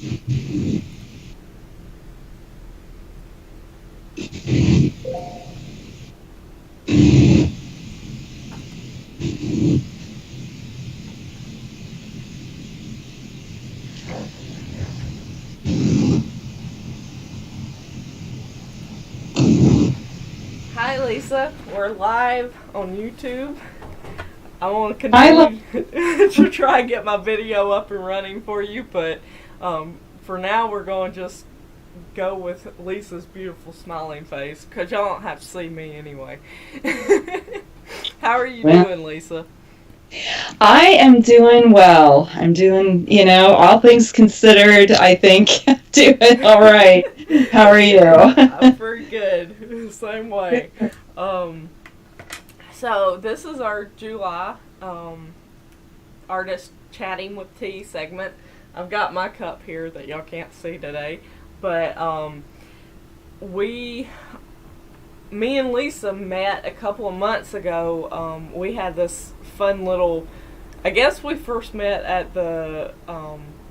Hi Lisa, we're live on YouTube. I want to continue to try and get my video up and running for you, but for now we're going to just go with Lisa's beautiful smiling face, because y'all don't have to see me anyway. How are you doing, Lisa? I am doing well. I'm doing, all things considered, I think doing all right. How are you? I'm pretty good. Same way. So this is our July Artist Chatting with Tea segment. I've got my cup here that y'all can't see today, but me and Lisa met a couple of months ago. We had this fun little, I guess we first met at the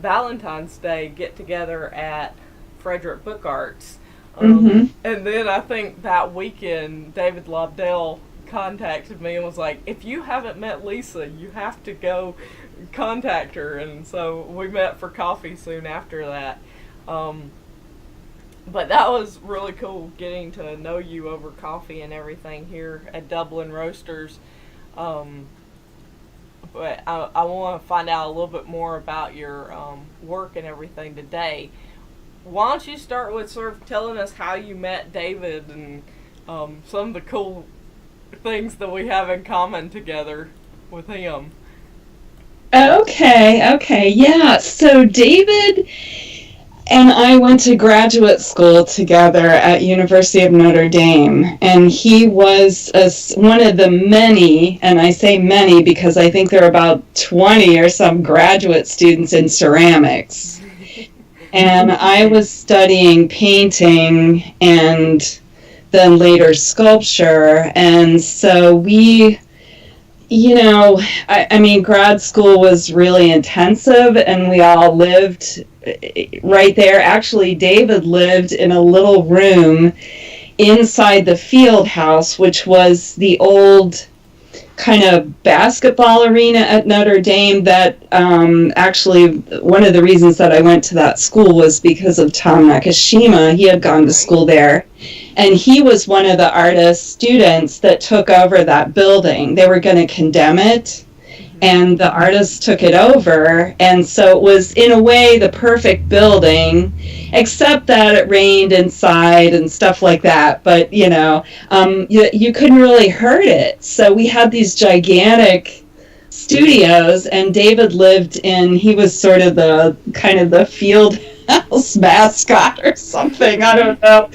Valentine's Day get-together at Frederick Book Arts. And then I think that weekend, David Lobdell contacted me and was like, if you haven't met Lisa, you have to go contact her. And so we met for coffee soon after that. But that was really cool getting to know you over coffee and everything here at Dublin Roasters. But I want to find out a little bit more about your work and everything today. Why don't you start with sort of telling us how you met David and some of the cool things that we have in common together with him. Okay, yeah. So David and I went to graduate school together at University of Notre Dame, and he was one of the many, and I say many because I think there are about 20 or some graduate students in ceramics. And I was studying painting and then later sculpture, and so we, I mean, grad school was really intensive, and we all lived right there. Actually, David lived in a little room inside the field house, which was the old kind of basketball arena at Notre Dame that actually one of the reasons that I went to that school was because of Tom Nakashima. He had gone to school there, and he was one of the artist students that took over that building. They were going to condemn it, and the artists took it over, and so it was in a way the perfect building, except that it rained inside and stuff like that. But you couldn't really hurt it. So we had these gigantic studios, and David he was sort of the field house mascot or something, I don't know,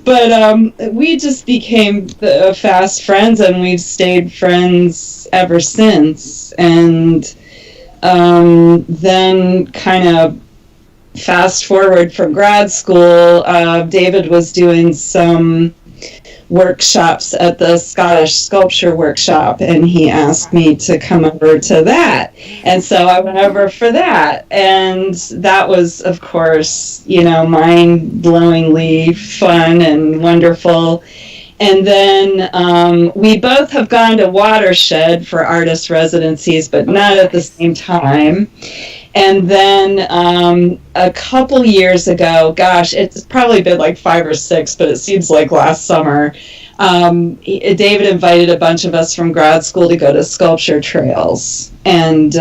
but we just became fast friends, and we've stayed friends ever since. And then kind of fast forward from grad school, David was doing some workshops at the Scottish Sculpture Workshop, and he asked me to come over to that. And so I went over for that, and that was, of course, mind-blowingly fun and wonderful. And then we both have gone to Watershed for artist residencies, but not at the same time. And then a couple years ago, gosh, it's probably been like 5 or 6, but it seems like last summer, David invited a bunch of us from grad school to go to Sculpture Trails and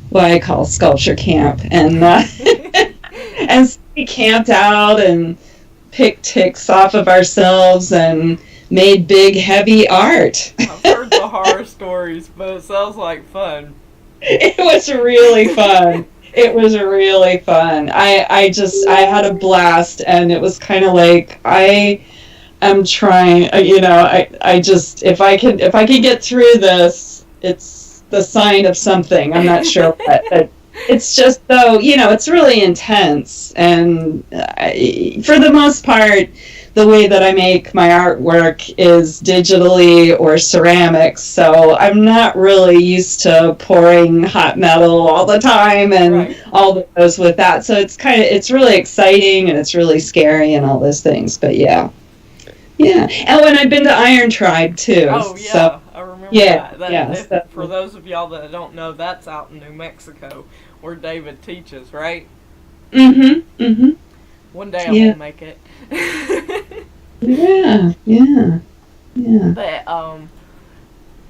what I call Sculpture Camp. And, and so we camped out and picked ticks off of ourselves and made big, heavy art. I've heard the horror stories, but it sounds like fun. It was really fun. It was really fun. I had a blast, and it was kind of like I am trying. If I can get through this, it's the sign of something. I'm not sure what. But it's just though, it's really intense, and for the most part, the way that I make my artwork is digitally or ceramics, so I'm not really used to pouring hot metal all the time and all that goes with that. So it's really exciting and it's really scary and all those things. But yeah. Oh, and I've been to Iron Tribe too. Oh yeah, so, I remember that. So, for those of y'all that don't know, that's out in New Mexico where David teaches, right? One day I will make it. Yeah. But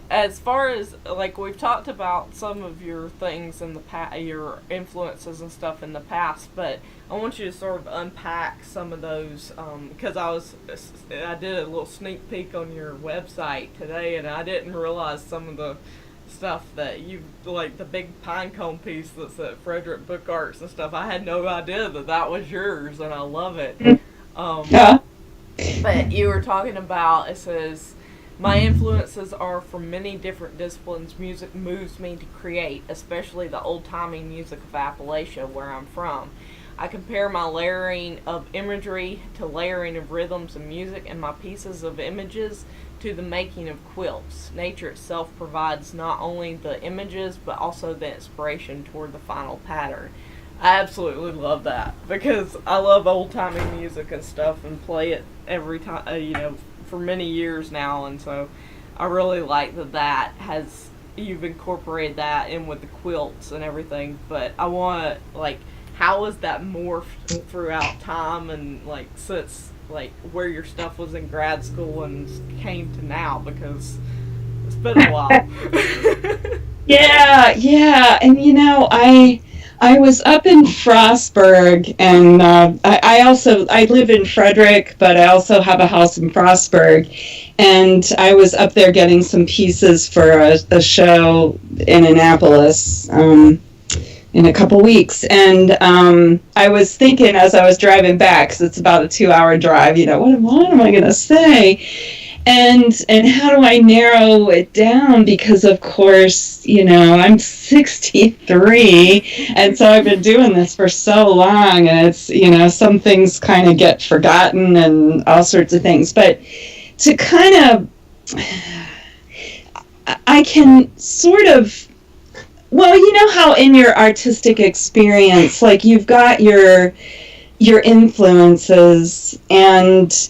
as far as like we've talked about some of your things in the past, your influences and stuff in the past, but I want you to sort of unpack some of those because I did a little sneak peek on your website today, and I didn't realize some of the stuff that you like, the big pine cone piece that's at Frederick Book Arts and stuff. I had no idea that was yours, and I love it. But you were talking about, it says, my influences are from many different disciplines. Music moves me to create, especially the old-timey music of Appalachia, where I'm from. I compare my layering of imagery to layering of rhythms and music, and my pieces of images to the making of quilts. Nature itself provides not only the images, but also the inspiration toward the final pattern. I absolutely love that, because I love old-timey music and stuff and play it every time, for many years now, and so I really like that you've incorporated that in with the quilts and everything. But I want to, how has that morphed throughout time and since where your stuff was in grad school and came to now, because it's been a while. Yeah, and I was up in Frostburg, and I live in Frederick, but I also have a house in Frostburg, and I was up there getting some pieces for a show in Annapolis in a couple weeks, and I was thinking as I was driving back, because it's about a 2-hour drive, what am I going to say? And how do I narrow it down? Because of course, I'm 63, and so I've been doing this for so long, and it's, some things kind of get forgotten and all sorts of things. But to kind of, I can sort of, well, how in your artistic experience, you've got your influences and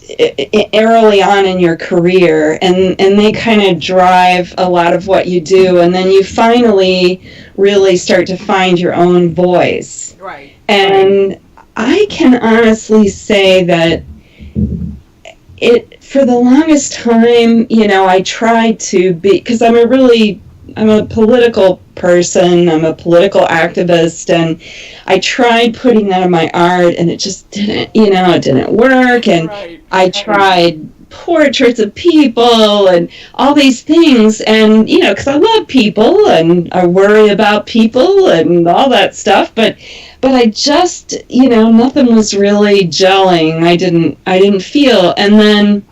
early on in your career, and they kind of drive a lot of what you do, and then you finally really start to find your own voice. Right. And I can honestly say that for the longest time, I tried to be, because I'm a political person, I'm a political activist, and I tried putting that in my art, and it just didn't, it didn't work, and I tried portraits of people and all these things, and, because I love people, and I worry about people, and all that stuff, but I just, nothing was really gelling. I didn't feel, and then,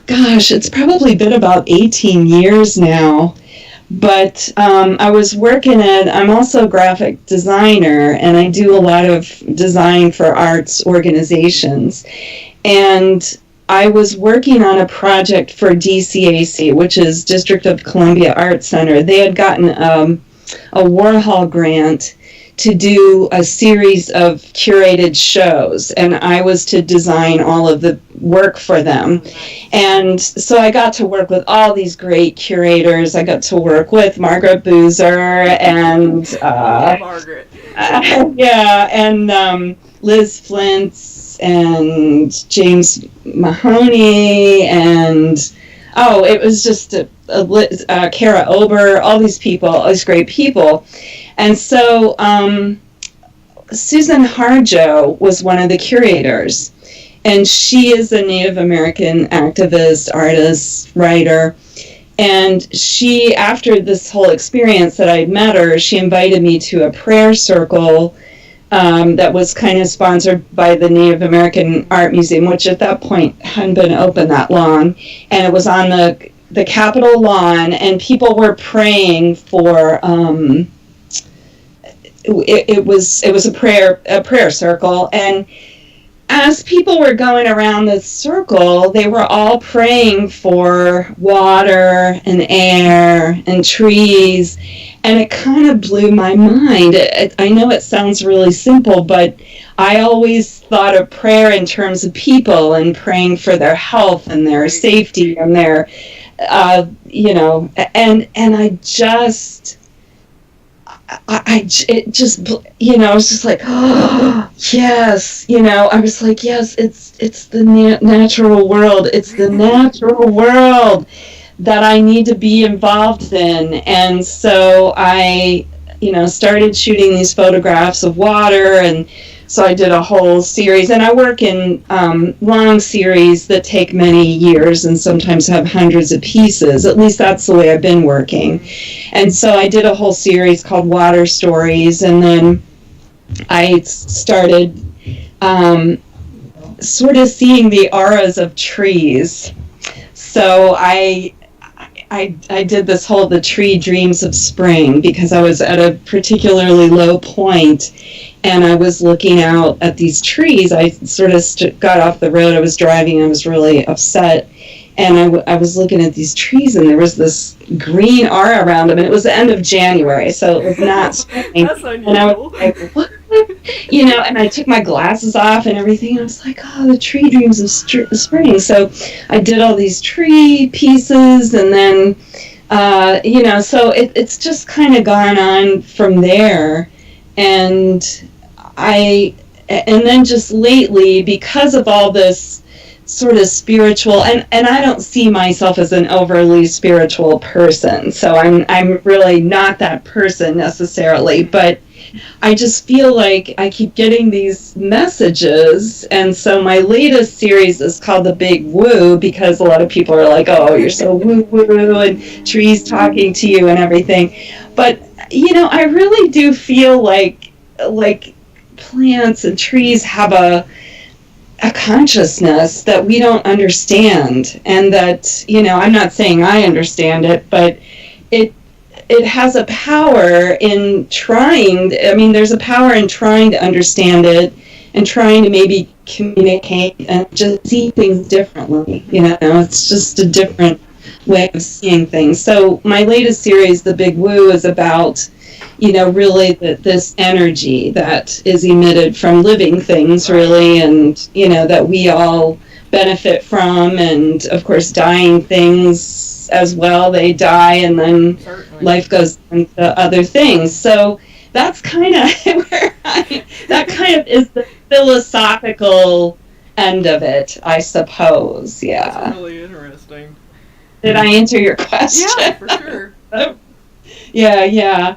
gosh, it's probably been about 18 years now, but I was I'm also a graphic designer, and I do a lot of design for arts organizations, and I was working on a project for DCAC, which is District of Columbia Arts Center. They had gotten a Warhol grant to do a series of curated shows, and I was to design all of the work for them. And so I got to work with all these great curators. I got to work with Margaret Boozer and Margaret. And Liz Flintz and James Mahoney, and it was just Kara Ober, all these people, all these great people. And so Susan Harjo was one of the curators, and she is a Native American activist, artist, writer, and she, after this whole experience that I'd met her, she invited me to a prayer circle that was kind of sponsored by the Native American Art Museum, which at that point hadn't been open that long, and it was on the Capitol lawn, and people were praying for it was a prayer circle, and as people were going around the circle, they were all praying for water and air and trees, and it kind of blew my mind. I know it sounds really simple, but I always thought of prayer in terms of people and praying for their health and their safety and their, and it just, I was just like, oh, yes, I was like, yes, it's the natural world. It's the natural world that I need to be involved in. And so I, started shooting these photographs of water, and so I did a whole series, and I work in long series that take many years and sometimes have hundreds of pieces. At least that's the way I've been working. And so I did a whole series called Water Stories, and then I started sort of seeing the auras of trees. So I did this whole The Tree Dreams of Spring, because I was at a particularly low point, and I was looking out at these trees. I sort of got off the road. I was driving. I was really upset, and I was looking at these trees, and there was this green aura around them, and it was the end of January, so it was not spring. That's unusual. And I was like, what? And I took my glasses off and everything. I was like, oh, the tree dreams of spring. So I did all these tree pieces, and then, so it's just kind of gone on from there. And then just lately, because of all this sort of spiritual, and I don't see myself as an overly spiritual person, so I'm really not that person necessarily, but I just feel like I keep getting these messages. And so my latest series is called The Big Woo, because a lot of people are like, oh, you're so woo-woo, and trees talking to you and everything. But, I really do feel like plants and trees have a consciousness that we don't understand. And that, I'm not saying I understand it, but it has a power in trying. There's a power in trying to understand it and trying to maybe communicate and just see things differently. It's just a different way of seeing things. So my latest series, The Big Woo, is about, really this energy that is emitted from living things, really, and, that we all benefit from, and, of course, dying things as well. They die, and then life goes into other things. So that's kind of that kind of is the philosophical end of it, I suppose. Yeah. That's really interesting. Did I answer your question? Yeah, for sure. Yeah.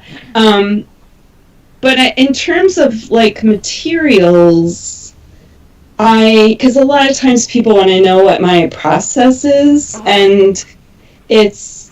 But in terms of materials, because a lot of times people want to know what my process is, and it's,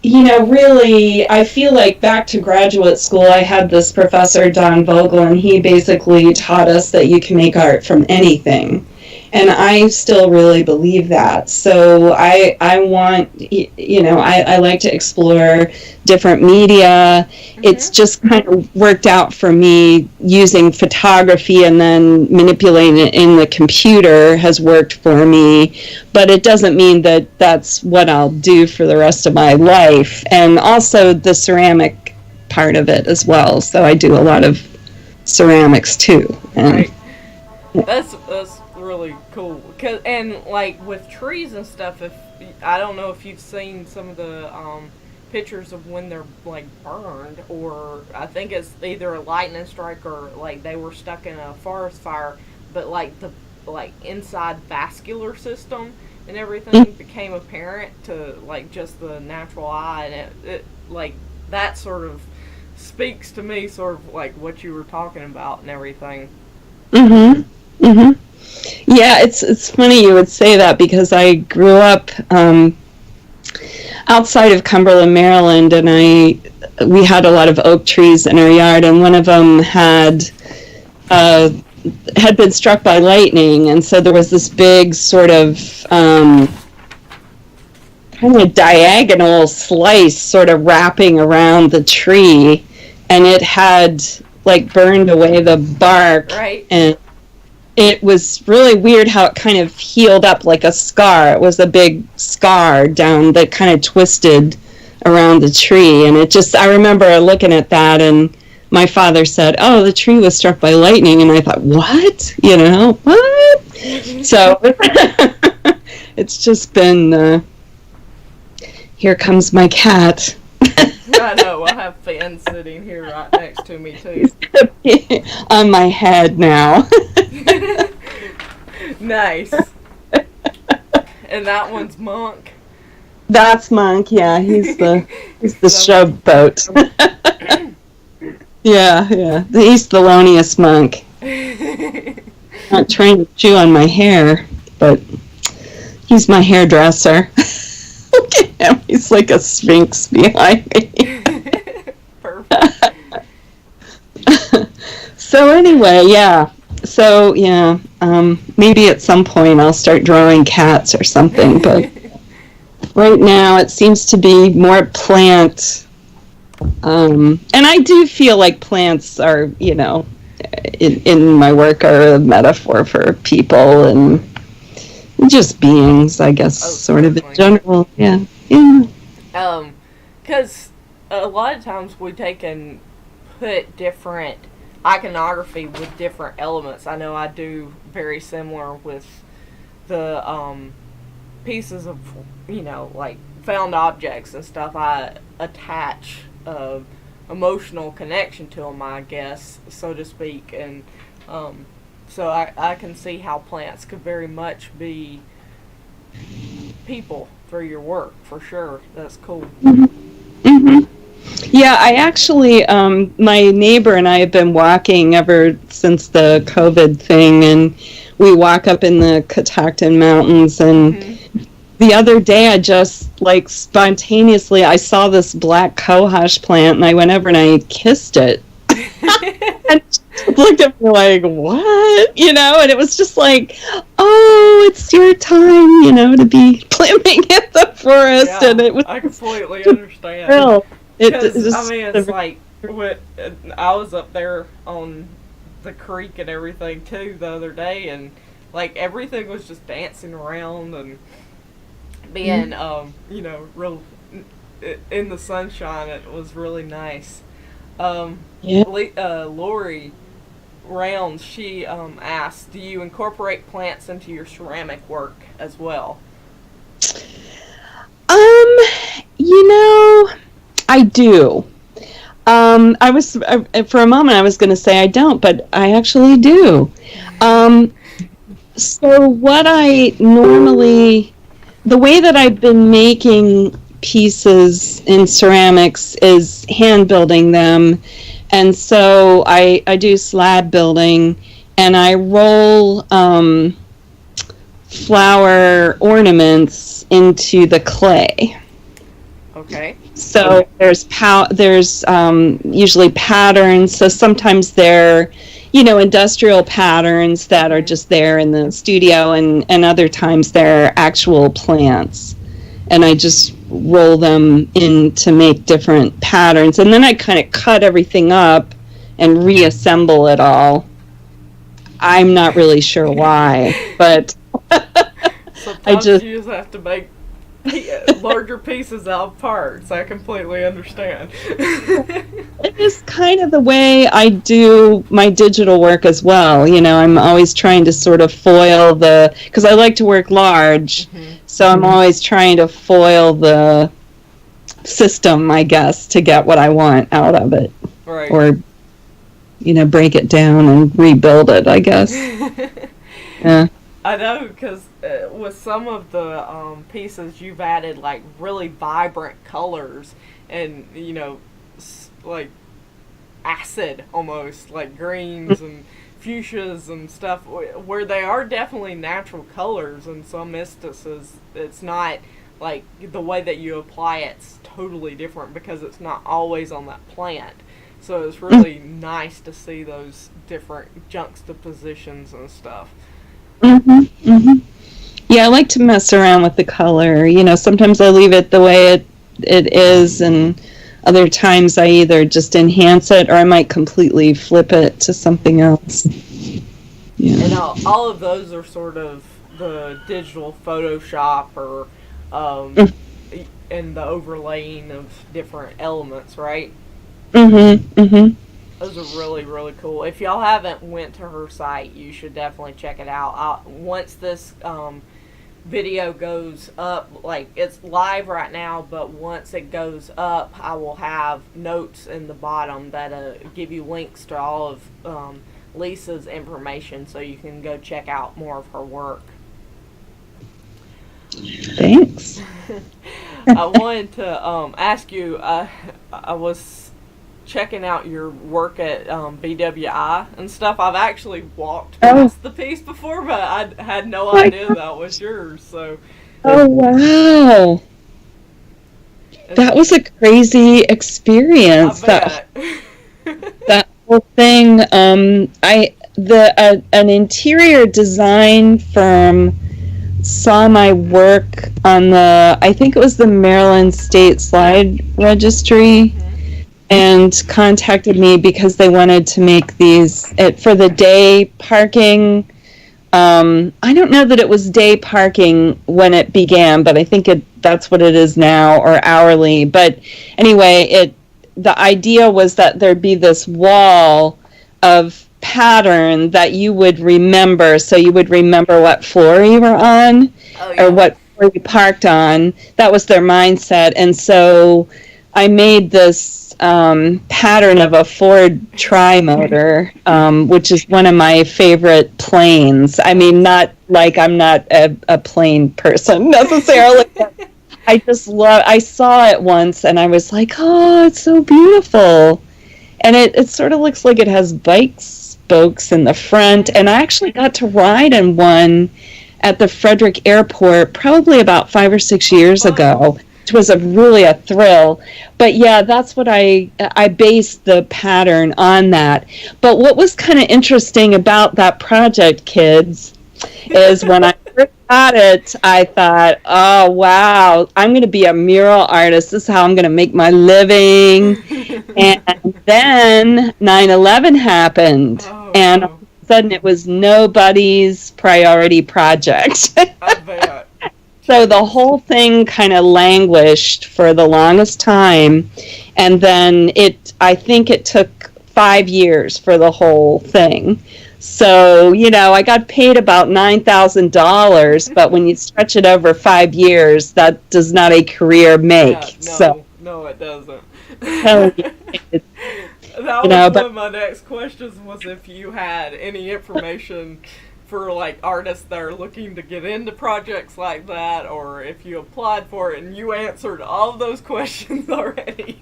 really, I feel like back to graduate school, I had this professor, Don Vogel, and he basically taught us that you can make art from anything. And I still really believe that. So I want, I like to explore different media. Mm-hmm. It's just kind of worked out for me. Using photography and then manipulating it in the computer has worked for me. But it doesn't mean that that's what I'll do for the rest of my life. And also the ceramic part of it as well. So I do a lot of ceramics too. And right. That's really cool. And with trees and stuff, if I don't know if you've seen some of the pictures of when they're burned, or I think it's either a lightning strike or they were stuck in a forest fire, but the inside vascular system and everything became apparent to just the natural eye, and it that sort of speaks to me, sort of what you were talking about and everything. Yeah, it's funny you would say that, because I grew up outside of Cumberland, Maryland, and we had a lot of oak trees in our yard, and one of them had been struck by lightning, and so there was this big sort of kind of diagonal slice sort of wrapping around the tree, and it had burned away the bark, right. it was really weird how it kind of healed up like a scar. It was a big scar down that kind of twisted around the tree. And it just, I remember looking at that, and my father said, "Oh, the tree was struck by lightning." And I thought, what? You know, what? So it's just been, here comes my cat. I know, I have Finn sitting here right next to me, too. On my head now. Nice. And that one's Monk. That's Monk, yeah. He's the showboat. Yeah. He's the loneliest monk. Not trying to chew on my hair, but he's my hairdresser. Look at him. He's like a sphinx behind me. Perfect. So anyway, yeah. So, yeah, maybe at some point I'll start drawing cats or something, but right now it seems to be more plant. And I do feel like plants are, you know, in my work are a metaphor for people and just beings, I guess, sort of in general. Yeah. Because a lot of times we take and put different iconography with different elements. I know I do very similar with the pieces of, you know, like found objects and stuff. I attach emotional connection to them, I guess, so to speak, and so I can see how plants could very much be people through your work, for sure. That's cool. Mm-hmm. Yeah, I actually, my neighbor and I have been walking ever since the COVID thing, and we walk up in the Catoctin Mountains, and the other day I just, like, spontaneously, I saw this black cohosh plant, and I went over and I kissed it. And she looked at me like, what? You know, and it was just like, oh, it's your time, you know, to be living in the forest. Yeah, and it was, I completely understand. Real. It's like, I was up there on the creek and everything, too, the other day, and, like, everything was just dancing around and being, you know, real in the sunshine. It was really nice. Lori Rounds, she asked, do you incorporate plants into your ceramic work as well? You know, I do. I was for a moment I was going to say I don't, but I actually do. So what I normally, the way that I've been making pieces in ceramics is hand building them, and so I do slab building, and I roll flower ornaments into the clay. Okay. So there's usually patterns. So sometimes they're, you know, industrial patterns that are just there in the studio, and other times they're actual plants. And I just roll them in to make different patterns. And then I kind of cut everything up and reassemble it all. I'm not really sure why, but sometimes you just have to make larger pieces out of parts. I completely understand. It is kind of the way I do my digital work as well. You know, I'm always trying to sort of foil because I like to work large, so I'm always trying to foil the system, I guess, to get what I want out of it. Right. Or, you know, break it down and rebuild it, I guess. Yeah. I know, because with some of the pieces, you've added, like, really vibrant colors and, you know, like, acid almost, like greens and fuchsias and stuff, where they are definitely natural colors in some instances. It's not, like, the way that you apply it's totally different because it's not always on that plant. So it's really nice to see those different juxtapositions and stuff. Yeah, I like to mess around with the color. You know, sometimes I leave it the way it is, and other times I either just enhance it or I might completely flip it to something else. Yeah. And all of those are sort of the digital Photoshop or and the overlaying of different elements, right? Those are really, really cool. If y'all haven't went to her site, you should definitely check it out. Once this video goes up, like it's live right now, but once it goes up, I will have notes in the bottom that give you links to all of Lisa's information, so you can go check out more of her work. Thanks. I wanted to ask you, I was checking out your work at BWI and stuff. I've actually walked past the piece before, but I had no idea that was yours. So. Oh, wow. That was a crazy experience. That whole thing. An interior design firm saw my work on I think it was the Maryland State Slide Registry, and contacted me because they wanted to make these for the day parking. I don't know that it was day parking when it began, but I think that's what it is now, or hourly. But anyway, the idea was that there'd be this wall of pattern that you would remember, so you would remember what floor you were on, or what floor you parked on. That was their mindset. And so I made this pattern of a Ford tri-motor, which is one of my favorite planes. I mean, not like I'm not a plane person necessarily. I saw it once and I was like, oh, it's so beautiful. And it sort of looks like it has bike spokes in the front. And I actually got to ride in one at the Frederick Airport probably about 5 or 6 years ago, which was really a thrill. But yeah, that's what I based the pattern on that. But what was kind of interesting about that project, kids, is when I first got it, I thought, oh, wow, I'm going to be a mural artist. This is how I'm going to make my living. And then 9/11 happened. And all of a sudden it was nobody's priority project. I bet. So the whole thing kind of languished for the longest time. And then I think it took 5 years for the whole thing. So, I got paid about $9,000, but when you stretch it over 5 years, that does not a career make. No, it doesn't. That was one of my next questions, was if you had any information for like artists that are looking to get into projects like that, or if you applied for it, and you answered all of those questions already.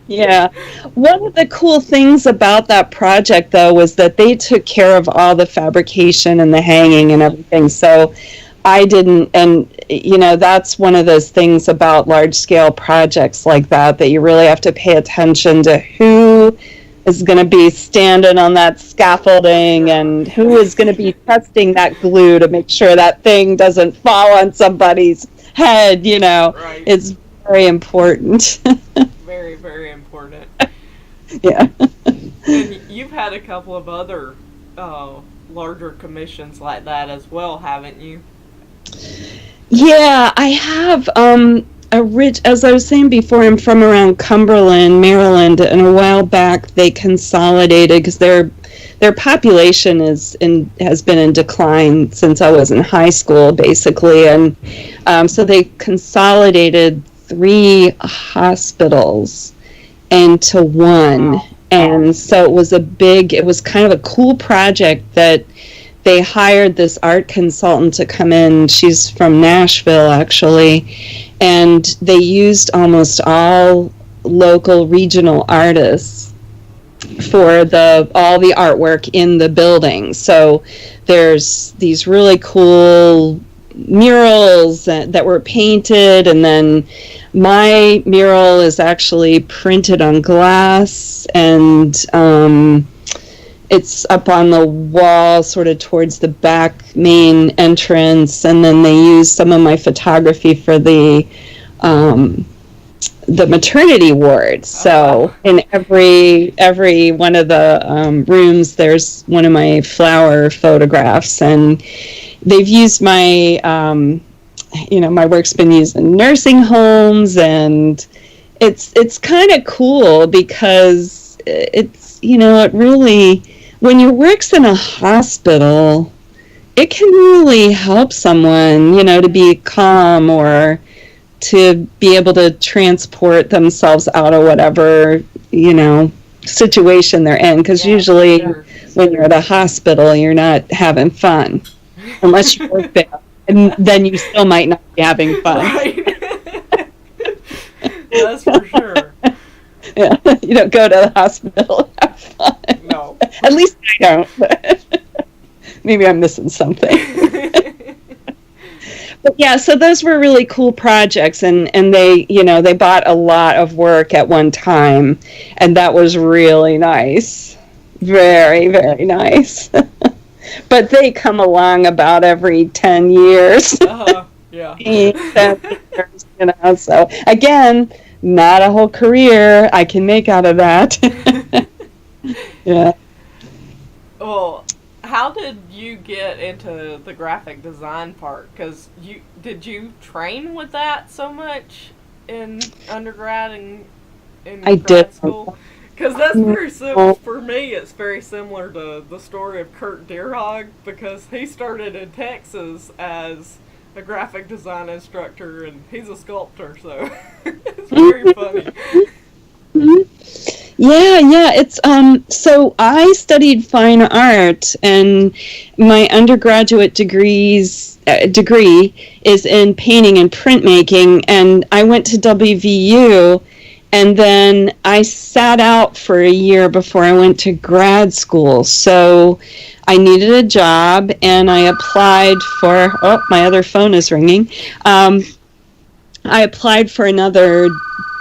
Yeah. One of the cool things about that project, though, was that they took care of all the fabrication and the hanging and everything. So I didn't, and that's one of those things about large-scale projects like that you really have to pay attention to who is going to be standing on that scaffolding and who is going to be testing that glue to make sure that thing doesn't fall on somebody's head, Right. It's very important. Very, very important. Yeah. And you've had a couple of other larger commissions like that as well, haven't you? Yeah, I have. As I was saying before, I'm from around Cumberland, Maryland, and a while back they consolidated because their population has been in decline since I was in high school, basically, and so they consolidated 3 hospitals into one. Wow. And so it was kind of a cool project that they hired this art consultant to come in. She's from Nashville, actually, and they used almost all local regional artists for all the artwork in the building. So there's these really cool murals that were painted, and then my mural is actually printed on glass, and it's up on the wall sort of towards the back main entrance, and then they use some of my photography for the the maternity ward. So in every one of the rooms, there's one of my flower photographs, and they've used my, my work's been used in nursing homes, and it's kind of cool because it's, it really, when your work's in a hospital, it can really help someone, to be calm or to be able to transport themselves out of whatever, situation they're in. Because usually when you're at a hospital, you're not having fun unless you work there. And then you still might not be having fun. Right. That's for sure. Yeah, you don't go to the hospital and have fun. No. At least I don't. Maybe I'm missing something. But yeah, so those were really cool projects, and they, they bought a lot of work at one time, and that was really nice. Very, very nice. But they come along about every 10 years. Yeah. 10 years, so again, not a whole career I can make out of that. Yeah. Well, how did you get into the graphic design part? Because did you train with that so much in undergrad and in grad school? Because that's very similar for me. It's very similar to the story of Kurt Deerhog, because he started in Texas as a graphic design instructor, and he's a sculptor, so it's very funny. Yeah, it's so I studied fine art, and my undergraduate degree is in painting and printmaking, and I went to WVU, and then I sat out for a year before I went to grad school. So I needed a job, and I applied for, my other phone is ringing. I applied for another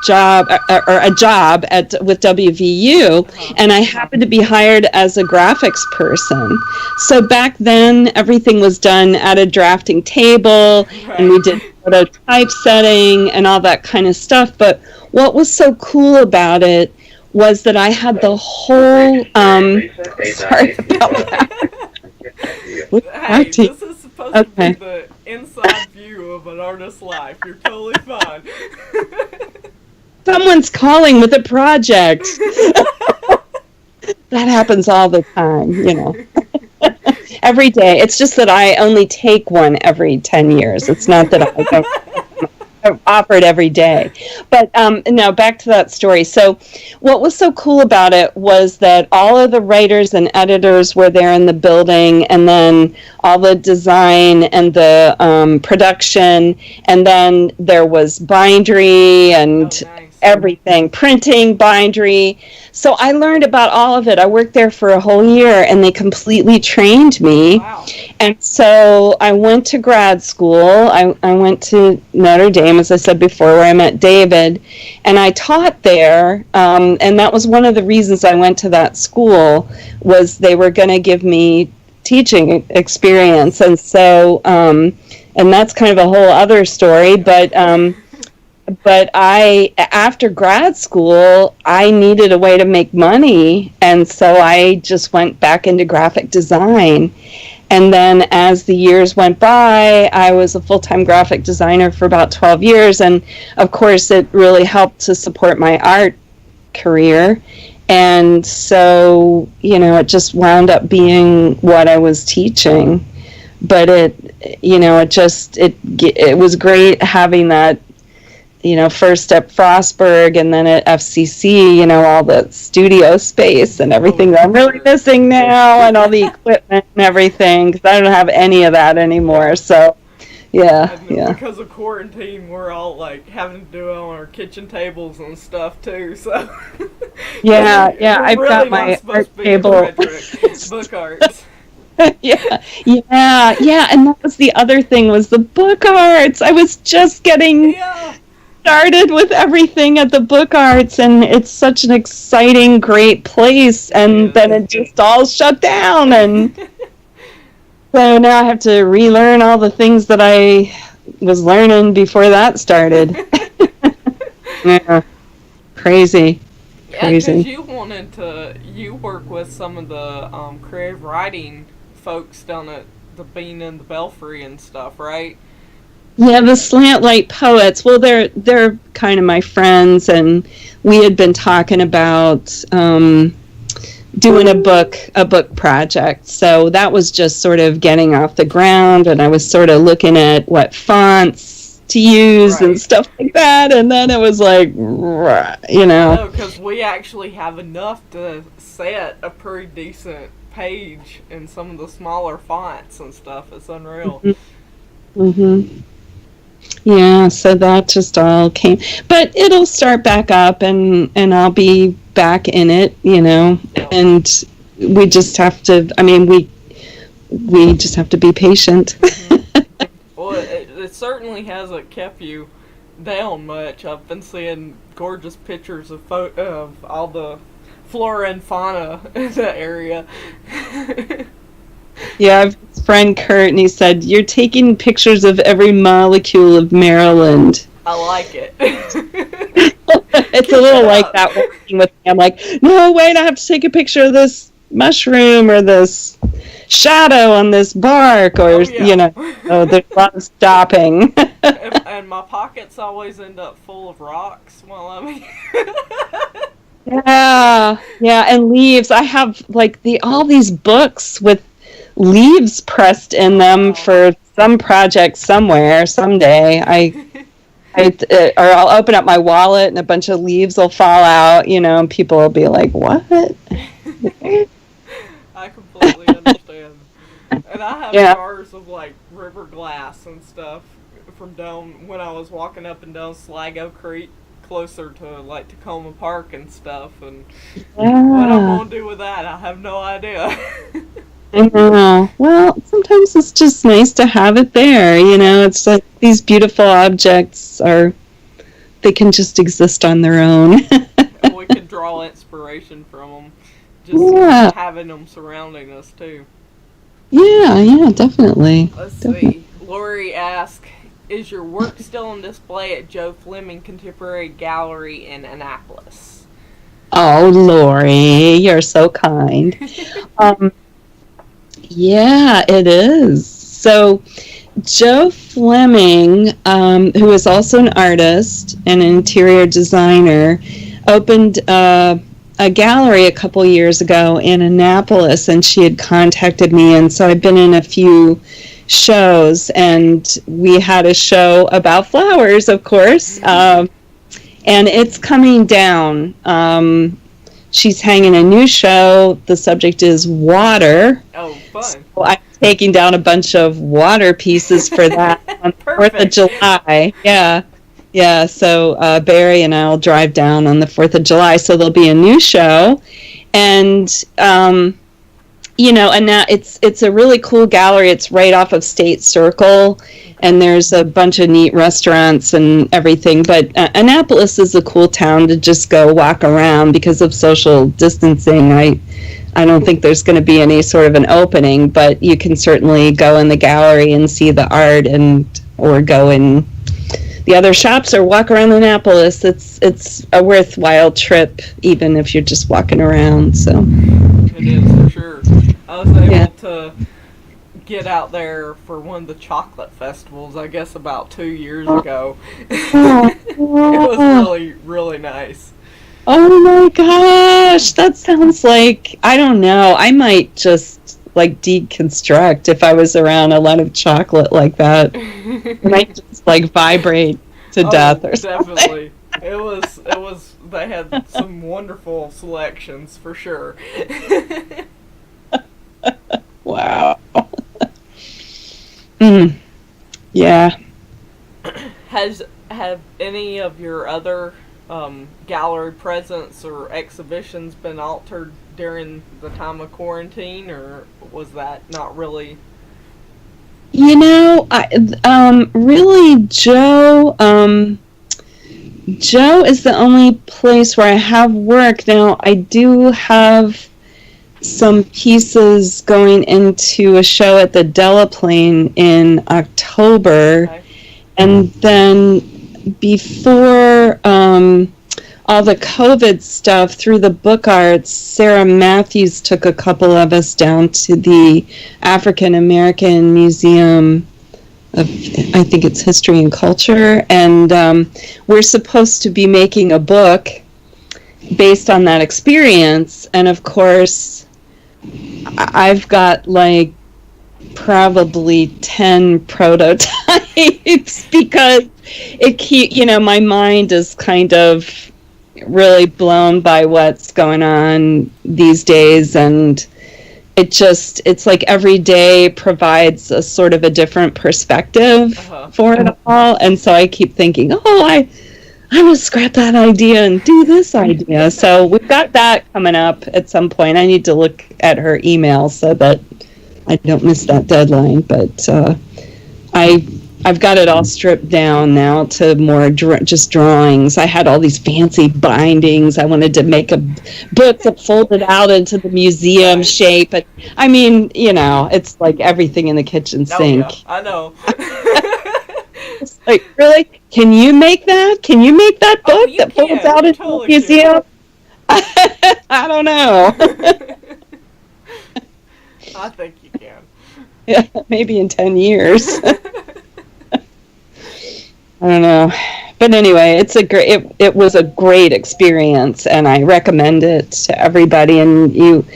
job, or a job with WVU, and I happened to be hired as a graphics person. So back then, everything was done at a drafting table, and we did typesetting and all that kind of stuff. But what was so cool about it was that I had the whole, sorry about that. Hey, this is supposed to be the inside view of an artist's life. You're totally fine. Someone's calling with a project. That happens all the time, every day. It's just that I only take one every 10 years. It's not that I don't offer it every day. But no, back to that story. So what was so cool about it was that all of the writers and editors were there in the building, and then all the design and the production, and then there was bindery and everything, printing, bindery. So I learned about all of it. I worked there for a whole year, and they completely trained me. Wow. And so I went to grad school. I went to Notre Dame, as I said before, where I met David, and I taught there. And that was one of the reasons I went to that school, was they were going to give me teaching experience. And so, and that's kind of a whole other story, but after grad school, I needed a way to make money, and so I just went back into graphic design. And then as the years went by, I was a full-time graphic designer for about 12 years, and of course it really helped to support my art career. And so, it just wound up being what I was teaching. But it was great having that, first at Frostburg and then at FCC, all the studio space and everything that I'm really missing now, and all the equipment and everything, because I don't have any of that anymore. So, yeah. Because of quarantine, we're all having to do it on our kitchen tables and stuff too. So, yeah, I've really got my art table. Book arts. Yeah, and that was the other thing, was the book arts. I was just getting started with everything at the book arts, and it's such an exciting, great place, and then it just all shut down, and so now I have to relearn all the things that I was learning before that started. Yeah. Crazy. Yeah, because Crazy. you work with some of the creative writing folks down at the Bean and the Belfry and stuff, right? Yeah, the Slant Light Poets. Well, they're kind of my friends, and we had been talking about doing a book project. So that was just sort of getting off the ground, and I was sort of looking at what fonts to use and Right. stuff like that. And then it was like, No, because we actually have enough to set a pretty decent page in some of the smaller fonts and stuff. It's unreal. Mm-hmm. Yeah, so that just all came, but it'll start back up, and I'll be back in it, Yep. and we just have to. I mean, we just have to be patient. Hmm. Well, it certainly hasn't kept you down much. I've been seeing gorgeous pictures of all the flora and fauna in the area. Yeah, I have this friend Kurt, and he said you're taking pictures of every molecule of Maryland. I like it. It's a Keep little it like up. that working with me. I'm like, no, wait, I have to take a picture of this mushroom or this shadow on this bark, or Oh yeah. oh, there's a lot of stopping. And my pockets always end up full of rocks while I'm here. Yeah, yeah, and leaves. I have like all these books with leaves pressed in them Wow. for some project somewhere someday. Or I'll open up my wallet and a bunch of leaves will fall out, and people will be like, "What?" I completely understand. And I have Yeah. jars of like river glass and stuff from down when I was walking up and down Sligo Creek closer to like Tacoma Park and stuff, and what I'm Yeah. gonna do with that, I have no idea. I know. Well, sometimes it's just nice to have it there, Yeah. It's like these beautiful objects they can just exist on their own. And we can draw inspiration from them, just Yeah. having them surrounding us too. Yeah, yeah, definitely. Let's Definitely. see. Lori asks, "Is your work still on display at Joe Fleming Contemporary Gallery in Annapolis?" Oh, Lori, you're so kind. Um, yeah, it is. So, Joe Fleming, who is also an artist and an interior designer, opened a gallery a couple years ago in Annapolis, and she had contacted me, and so I've been in a few shows, and we had a show about flowers, of course, and it's coming down. She's hanging a new show. The subject is water. Oh, fun. So I'm taking down a bunch of water pieces for that on the 4th of Perfect. July. Yeah. Yeah. So Barry and I will drive down on the 4th of July. So there'll be a new show. And, and now it's a really cool gallery. It's right off of State Circle. And there's a bunch of neat restaurants and everything. But Annapolis is a cool town to just go walk around because of social distancing. I don't think there's going to be any sort of an opening, but you can certainly go in the gallery and see the art, or go in the other shops or walk around Annapolis. It's a worthwhile trip, even if you're just walking around. So It is for sure. I was able yeah. to get out there for one of the chocolate festivals, I guess about 2 years ago. It was really, really nice. Oh my gosh, that sounds like, I don't know, I might just like deconstruct if I was around a lot of chocolate like that. I might just like vibrate to death or something. Definitely. They had some wonderful selections for sure. Wow. Yeah. Have any of your other gallery presence or exhibitions been altered during the time of quarantine, or was that not really? Really, Joe is the only place where I have work. Now, I do have some pieces going into a show at the Delaplane in October. Okay. And then before before all the COVID stuff, through the book arts, Sarah Matthews took a couple of us down to the African American Museum of, I think it's History and Culture, and we're supposed to be making a book based on that experience. And of course, I've got like probably 10 prototypes because my mind is kind of really blown by what's going on these days, and it's like every day provides a sort of a different perspective for it all. And so I keep thinking, I will scrap that idea and do this idea. So we've got that coming up at some point. I need to look at her email so that I don't miss that deadline. But I've got it all stripped down now to more just drawings. I had all these fancy bindings. I wanted to make a book that folded out into the museum shape. But I mean, it's like everything in the kitchen sink. Yeah, I know. It's like, really? Can you make that? Can you make that book that folds out into the museum? I don't know. I think you can. Yeah, maybe in 10 years. I don't know, but anyway, it was a great experience, and I recommend it to everybody. And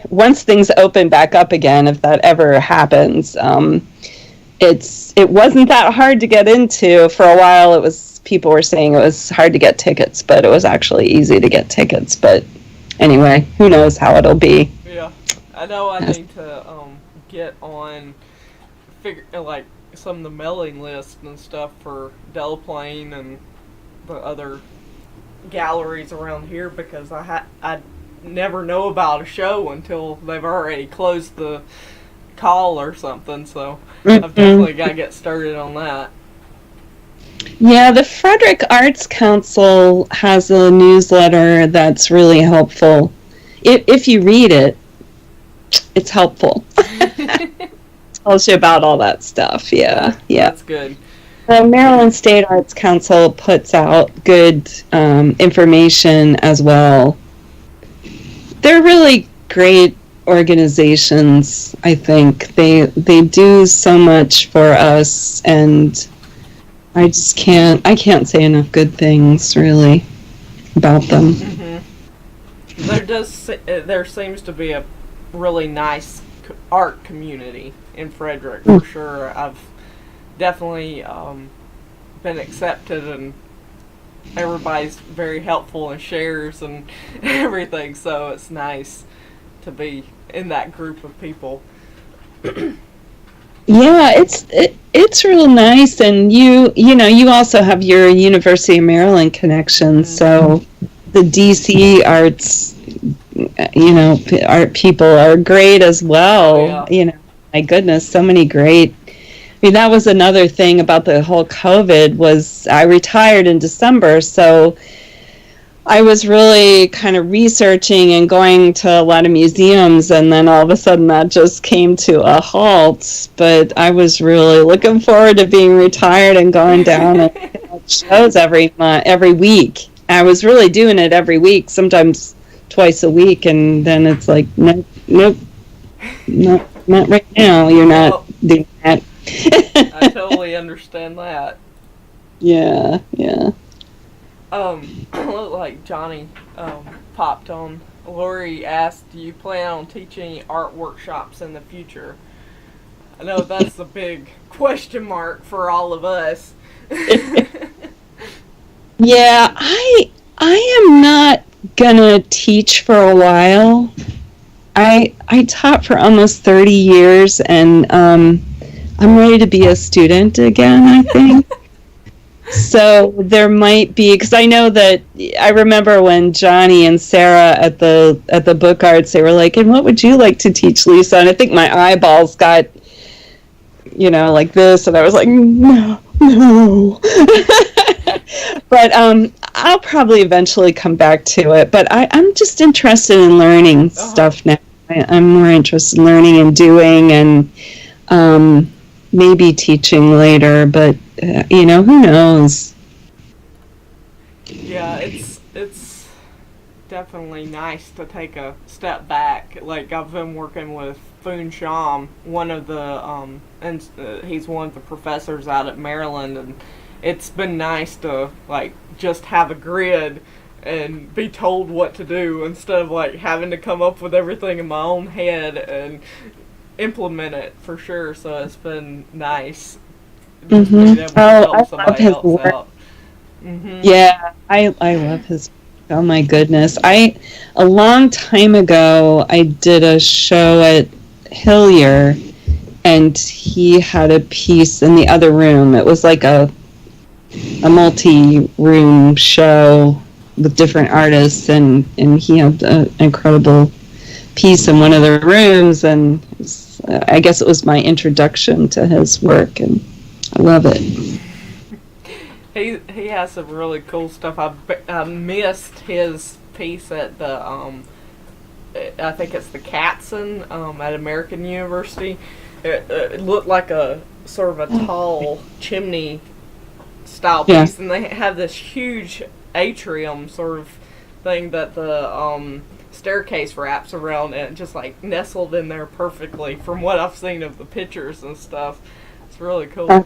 once things open back up again, if that ever happens, it wasn't that hard to get into. For a while, people were saying it was hard to get tickets, but it was actually easy to get tickets. But anyway, who knows how it'll be? Yeah, I know. I need to get on some of the mailing lists and stuff for Delaplane and the other galleries around here, because I never know about a show until they've already closed the call or something. So I've definitely got to get started on that. Yeah, the Frederick Arts Council has a newsletter that's really helpful. If you read it, it's helpful. Tells you about all that stuff. Yeah. That's good. The Maryland State Arts Council puts out good information as well. They're really great organizations, I think. They do so much for us, and I can't say enough good things, really, about them. Mm-hmm. There seems to be a really nice art community in Frederick, for sure. I've definitely been accepted, and everybody's very helpful and shares and everything, so it's nice to be in that group of people. Yeah, it's real nice, and you also have your University of Maryland connection, so the DC arts art people are great as well. My goodness, so many great. That was another thing about the whole COVID, was I retired in December, so I was really kind of researching and going to a lot of museums, and then all of a sudden that just came to a halt. But I was really looking forward to being retired and going down and shows every week. I was really doing it every week, sometimes twice a week, and then it's like, nope, not right now. You're not doing that. I totally understand that. Yeah. Look like Johnny popped on. Lori asked, do you plan on teaching any art workshops in the future? I know that's a big question mark for all of us. Yeah, I am not gonna teach for a while. I taught for almost 30 years, and I'm ready to be a student again, I think. So there might be, because I know that I remember when Johnny and Sarah at the book arts, they were like, and what would you like to teach, Lisa? And I think my eyeballs got, like this, and I was like, no. But I'll probably eventually come back to it. But I'm just interested in learning stuff now. I'm more interested in learning and doing, and maybe teaching later, but who knows? Yeah, it's definitely nice to take a step back. Like, I've been working with Foon Sham, one of the and he's one of the professors out at Maryland, and it's been nice to like just have a grid and be told what to do instead of like having to come up with everything in my own head and implement it for sure. So it's been nice just being able to help somebody else work. out. Mm-hmm. Yeah, I love his. Oh my goodness! A long time ago, I did a show at Hillier, and he had a piece in the other room. It was like a multi-room show with different artists, and he had an incredible piece in one of the rooms, and I guess it was my introduction to his work, and I love it. He has some really cool stuff. I missed his piece at the I think it's the Katzen at American University. It looked like a sort of a tall chimney style piece, and they have this huge atrium sort of thing that the staircase wraps around, and just like nestled in there perfectly from what I've seen of the pictures and stuff. It's really cool.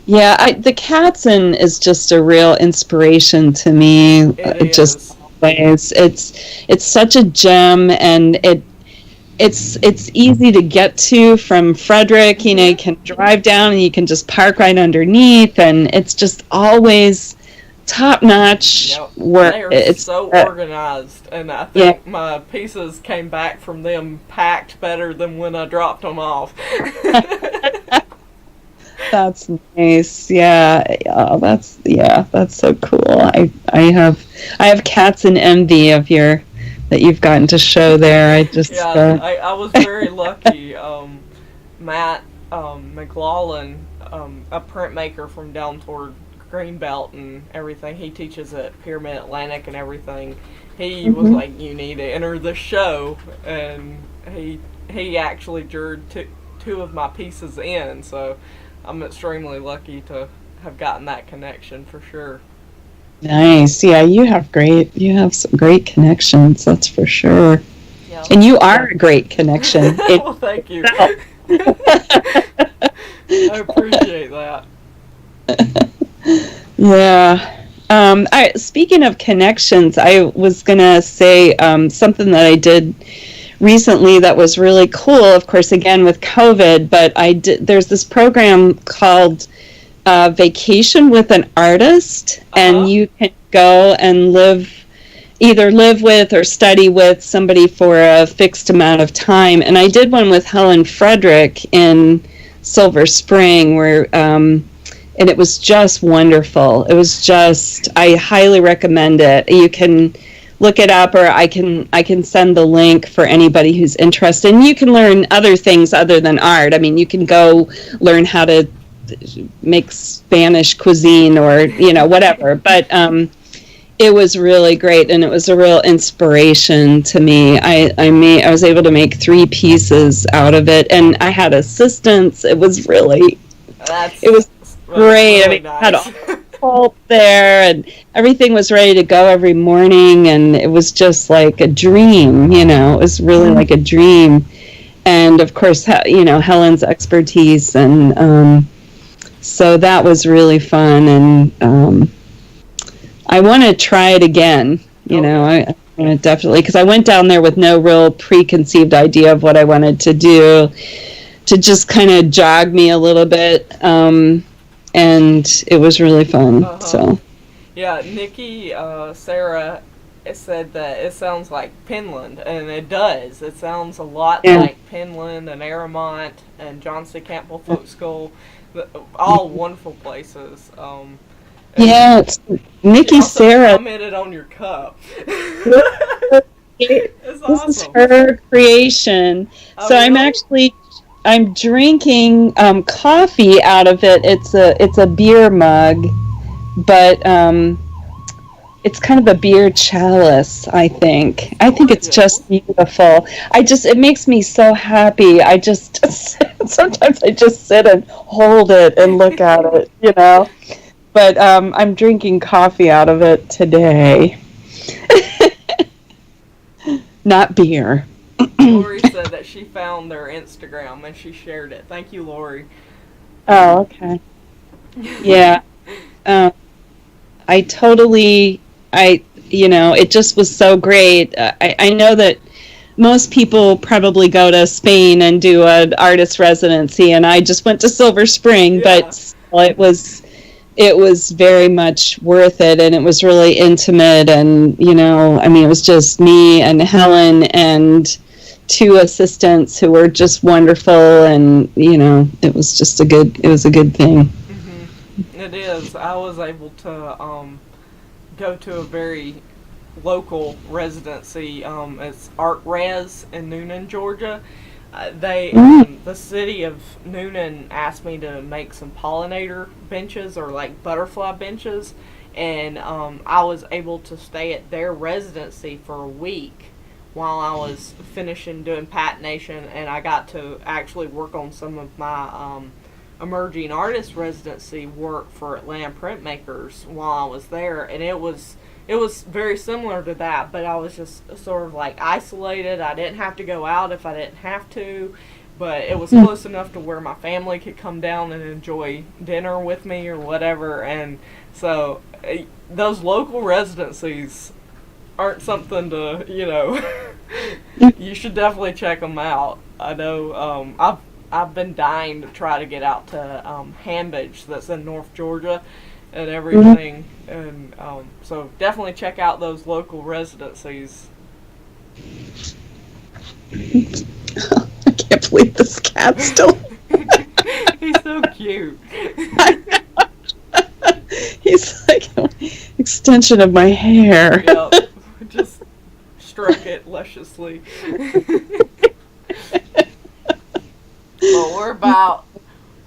Yeah, the Katzen is just a real inspiration to me. It just always, it's such a gem, and it's easy to get to from Frederick. You know, you can drive down and you can just park right underneath, and it's just always top-notch work. It's so organized, and I think my pieces came back from them packed better than when I dropped them off. That's nice. Yeah. Oh, that's so cool. I have cats in envy of that you've gotten to show there. I just I was very lucky. Matt McLaughlin, a printmaker from down toward Greenbelt and everything. He teaches at Pyramid Atlantic and everything. He was like, "You need to enter the show," and he actually drew two of my pieces in. So I'm extremely lucky to have gotten that connection for sure. Nice. Yeah, you have some great connections, that's for sure. Yeah. And you are a great connection. Well, thank you. I appreciate that. Yeah. Speaking of connections, I was going to say something that I did recently that was really cool, of course, again with COVID, but there's this program called Vacation with an Artist, and you can go and either live with or study with somebody for a fixed amount of time. And I did one with Helen Frederick in Silver Spring, where and it was just wonderful. It was I highly recommend it. You can look it up, or I can send the link for anybody who's interested. And you can learn other things other than art. I mean, you can go learn how to make Spanish cuisine or whatever. But it was really great, and it was a real inspiration to me. I was able to make 3 pieces out of it, and I had assistants. It was really great. Really I mean, nice. I had a pulp there, and everything was ready to go every morning, and it was just like a dream. It was really like a dream. And of course, Helen's expertise, and so that was really fun, and I want to try it again. I want to definitely, because I went down there with no real preconceived idea of what I wanted to do, to just kind of jog me a little bit, and it was really fun. So yeah, Nikki Sarah said that it sounds like Penland, and it does. It sounds a lot like Penland and Aramont and John C. Campbell Folk School, all wonderful places. It's Nikki Sarah commented on your cup. This is her creation. So really? I'm drinking coffee out of it. It's a beer mug, but it's kind of a beer chalice, I think. I think it's just beautiful. It makes me so happy. Sometimes I just sit and hold it and look at it, but I'm drinking coffee out of it today. Not beer. Lori said that she found their Instagram and she shared it. Thank you, Lori. Oh, okay. Yeah. Um, I totally, it just was so great. I know that most people probably go to Spain and do an artist residency, and I just went to Silver Spring, but still, it was very much worth it, and it was really intimate, and it was just me and Helen and two assistants who were just wonderful, and it was just a good thing. Mm-hmm. It is. I was able to go to a very local residency. It's Art Res in Noonan, Georgia. The city of Noonan asked me to make some pollinator benches or like butterfly benches, and I was able to stay at their residency for a week while I was finishing doing patination, and I got to actually work on some of my emerging artist residency work for Atlanta Printmakers while I was there, and it was very similar to that, but I was just sort of like isolated. I didn't have to go out if I didn't have to, but it was close enough to where my family could come down and enjoy dinner with me or whatever. And so those local residencies aren't something to, you should definitely check them out. I know I've been dying to try to get out to Hambridge, that's in North Georgia, and everything, and so definitely check out those local residencies. I can't believe this cat's still. He's so cute. He's like an extension of my hair. Yep. Just stroke it lusciously. Well, we're about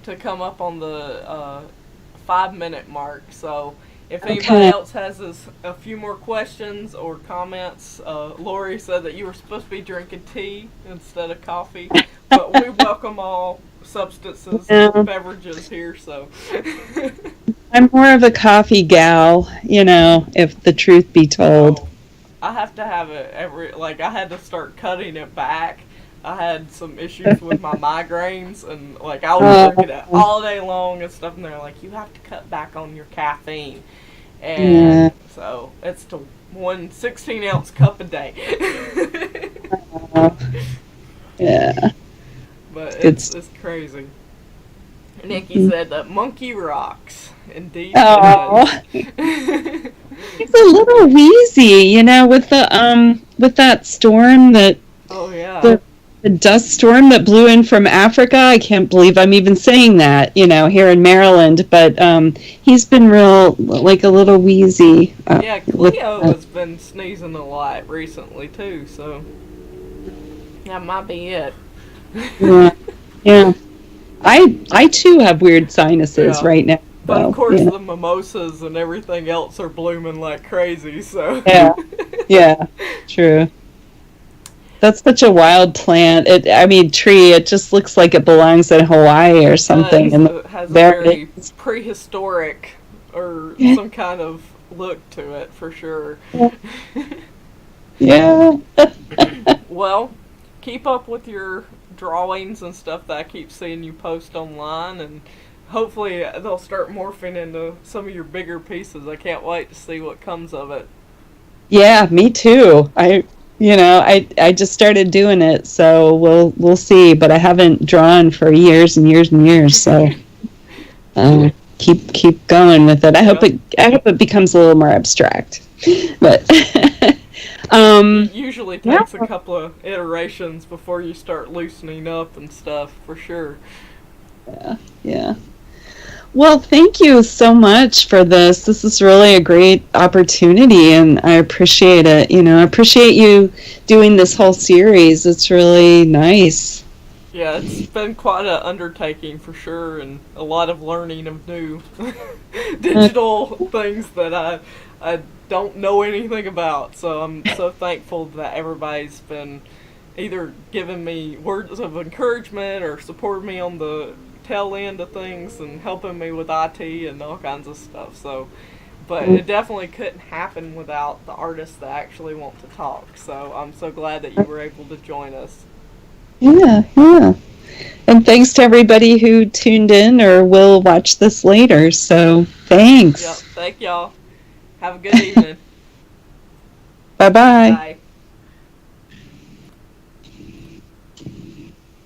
to come up on the 5-minute mark, so if anybody else has a few more questions or comments, Lori said that you were supposed to be drinking tea instead of coffee, but we welcome all substances and beverages here, so. I'm more of a coffee gal, if the truth be told. Oh, I have to have it I had to start cutting it back. I had some issues with my migraines, and I was drinking it all day long and stuff, and they're like, you have to cut back on your caffeine. And so it's to 1 16-ounce cup a day. Yeah. But it's crazy. Nikki said that monkey rocks. Indeed. Oh. He's a little wheezy, with that storm that. Oh yeah. The dust storm that blew in from Africa. I can't believe I'm even saying that, here in Maryland, but he's been a little wheezy. Yeah, Cleo has been sneezing a lot recently too, so that might be it. Yeah. I too have weird sinuses right now. But of course the mimosas and everything else are blooming like crazy, so. Yeah, true. That's such a wild plant. Tree. It just looks like it belongs in Hawaii or something. It has a very prehistoric or some kind of look to it, for sure. Yeah. Well, keep up with your drawings and stuff that I keep seeing you post online, and hopefully they'll start morphing into some of your bigger pieces. I can't wait to see what comes of it. Yeah, me too. I just started doing it, so we'll see. But I haven't drawn for years and years and years, so keep going with it. I hope it becomes a little more abstract. But it usually takes a couple of iterations before you start loosening up and stuff, for sure. Yeah. Well, thank you so much for this. This is really a great opportunity, and I appreciate it. I appreciate you doing this whole series. It's really nice. Yeah, it's been quite an undertaking for sure, and a lot of learning of new digital things that I don't know anything about. So I'm so thankful that everybody's been either giving me words of encouragement or supporting me on the tail end of things and helping me with IT and all kinds of stuff. So, but it definitely couldn't happen without the artists that actually want to talk. So I'm so glad that you were able to join us. Yeah, yeah. And thanks to everybody who tuned in or will watch this later. So thanks. Yep. Thank y'all. Have a good evening. Bye-bye. Bye.